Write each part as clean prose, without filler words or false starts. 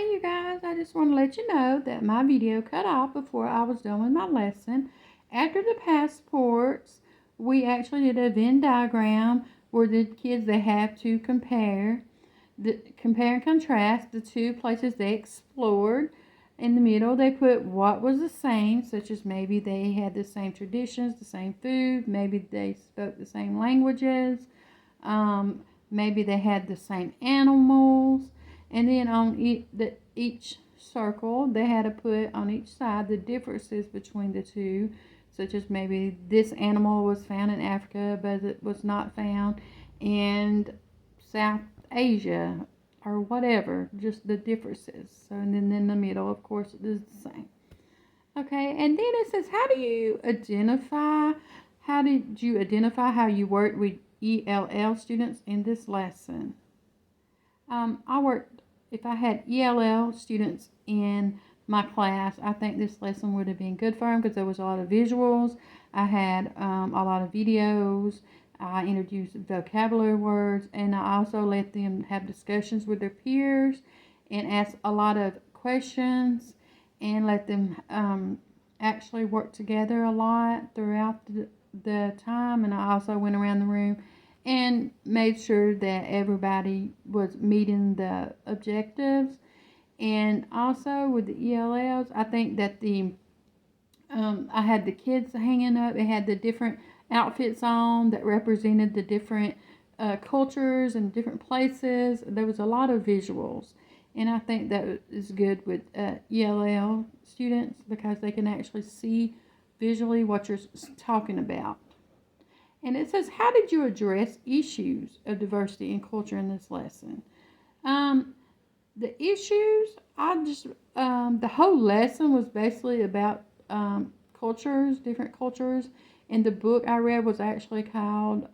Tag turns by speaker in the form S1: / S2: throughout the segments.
S1: Hey you guys, I just want to let you know that my video cut off before I was done with my lesson. After the passports, we actually did a Venn diagram where the kids they have to compare and contrast the two places they explored. In the middle, they put what was the same, such as maybe they had the same traditions, the same food, maybe they spoke the same languages, maybe they had the same animals. And then on each circle, they had to put on each side the differences between the two, such as maybe this animal was found in Africa, but it was not found in South Asia or whatever, just the differences. So, and then in the middle, of course, it is the same. Okay, and then it says, how did you identify how you worked with ELL students in this lesson? If I had ELL students in my class, I think this lesson would have been good for them because there was a lot of visuals. I had a lot of videos. I introduced vocabulary words, and I also let them have discussions with their peers and ask a lot of questions and let them actually work together a lot throughout the time. And I also went around the room and made sure that everybody was meeting the objectives. And also with the ELLs, I think that I had the kids hanging up. They had the different outfits on that represented the different cultures and different places. There was a lot of visuals. And I think that is good with ELL students because they can actually see visually what you're talking about. And it says, how did you address issues of diversity and culture in this lesson? Um, the issues, the whole lesson was basically about cultures, different cultures. And the book I read was actually called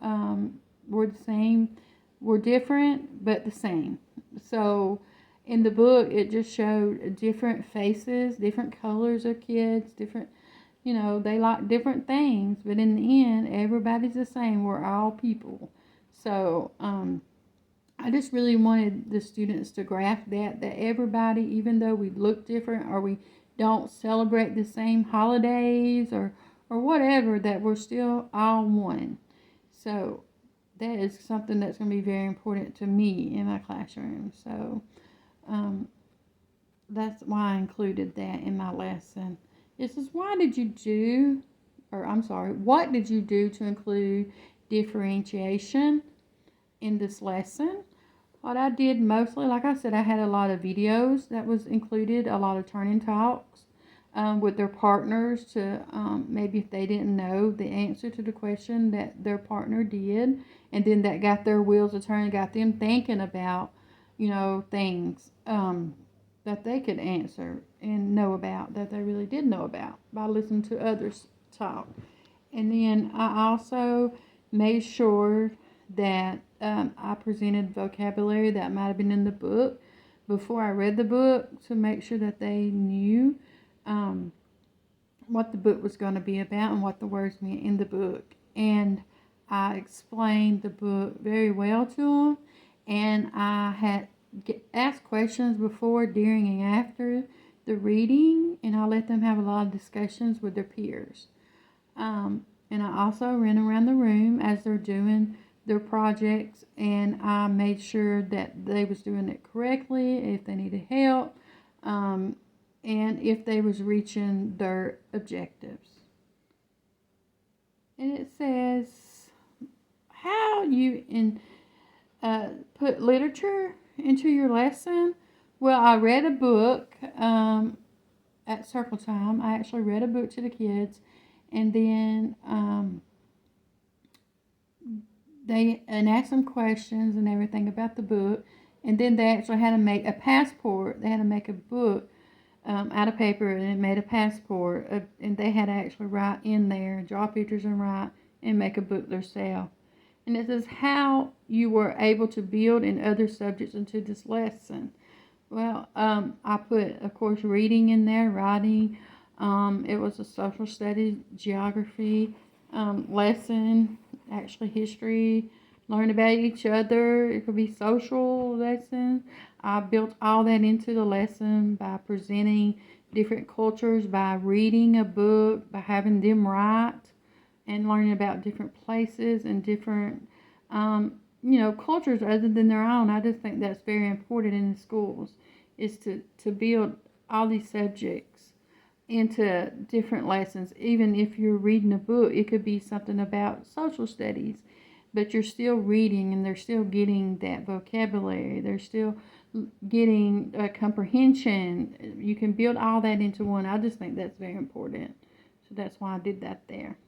S1: We're the Same, We're Different, but the Same. So in the book, it just showed different faces, different colors of kids, different they like different things, but in the end, everybody's the same. We're all people. So, I just really wanted the students to grasp that everybody, even though we look different or we don't celebrate the same holidays or whatever, that we're still all one. So, that is something that's going to be very important to me in my classroom. So, um, that's why I included that in my lesson. It says, what did you do to include differentiation in this lesson? What I did mostly, like I said, I had a lot of videos that was included, a lot of turning talks with their partners to maybe if they didn't know the answer to the question that their partner did, and then that got their wheels a turning, got them thinking about, things that they could answer and know about, that they really did know about by listening to others talk. And then I also made sure that I presented vocabulary that might have been in the book before I read the book to make sure that they knew what the book was going to be about and what the words meant in the book. And I explained the book very well to them, and I had asked questions before, during, and after the reading, and I let them have a lot of discussions with their peers. And I also ran around the room as they're doing their projects, and I made sure that they was doing it correctly, if they needed help, and if they was reaching their objectives. And it says how you put literature into your lesson. Well, I read a book at circle time. I actually read a book to the kids, and then they asked them questions and everything about the book, and then they actually had to make a passport. They had to make a book out of paper, and it made a passport, and they had to actually write in there, draw pictures and write, and make a book themselves. And it says how you were able to build in other subjects into this lesson. Well, I put, of course, reading in there, writing. It was a social studies, geography lesson, actually history, learn about each other. It could be social lessons. I built all that into the lesson by presenting different cultures, by reading a book, by having them write, and learning about different places and different, cultures other than their own. I just think that's very important in the schools, is to build all these subjects into different lessons. Even if you're reading a book, it could be something about social studies, but you're still reading and they're still getting that vocabulary. They're still getting comprehension. You can build all that into one. I just think that's very important. So that's why I did that there.